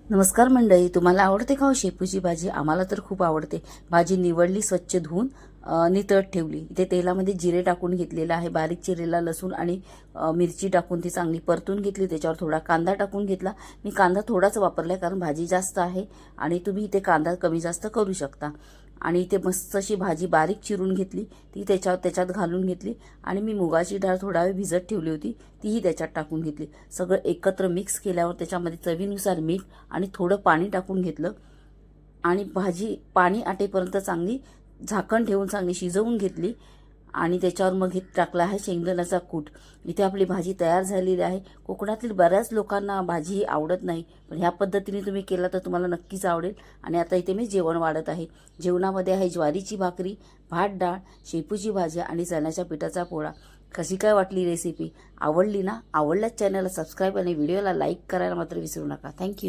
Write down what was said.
नमस्कार मंडळी, तुम्हाला आवडते का हो शेपूची भाजी? आम्हाला तर खूप आवडते। भाजी निवडली, स्वच्छ धुवून नितळत ठेवली। इथे तेलामध्ये जिरे टाकून घेतलेलं आहे, बारीक चिरलेला लसूण आणि मिरची टाकून ती चांगली परतून घेतली। त्याच्यावर थोडा कांदा टाकून घेतला। मी कांदा थोडाच वापरलाय कारण भाजी जास्त आहे आणि तुम्ही इथे कांदा कमी जास्त करू शकता। आणि इथे मस्त अशी भाजी बारीक चिरून घेतली, ती त्याच्यात घालून घेतली आणि मी मुगाची डाळ थोडा वेळ भिजत ठेवली होती, तीही त्याच्यात टाकून घेतली। सगळं एकत्र मिक्स केल्यावर त्याच्यामध्ये चवीनुसार मीठ आणि थोडं पाणी टाकून घेतलं आणि भाजी पाणी आटेपर्यंत चांगली झाकण ठेवून चांगली शिजवून घेतली आणि त्याच्यावर मग हे टाकला आहे शेंगदाण्याचा कूट। इथे आपली भाजी तयार झालेली आहे। कोकणातील बऱ्याच लोकांना भाजी आवडत नाही, पण ह्या पद्धतीने तुम्ही केला तर तुम्हाला नक्कीच आवडेल। आणि आता इथे मी जेवण वाढत आहे। जेवणामध्ये आहे ज्वारीची भाकरी, भात डाळ, शेपूची भाजी आणि चण्याच्या पिठाचा पोळा। कशी काय वाटली रेसिपी? आवडली ना? आवडल्यास चॅनलला सबस्क्राईब आणि व्हिडिओला लाईक करायला मात्र विसरू नका। थँक्यू।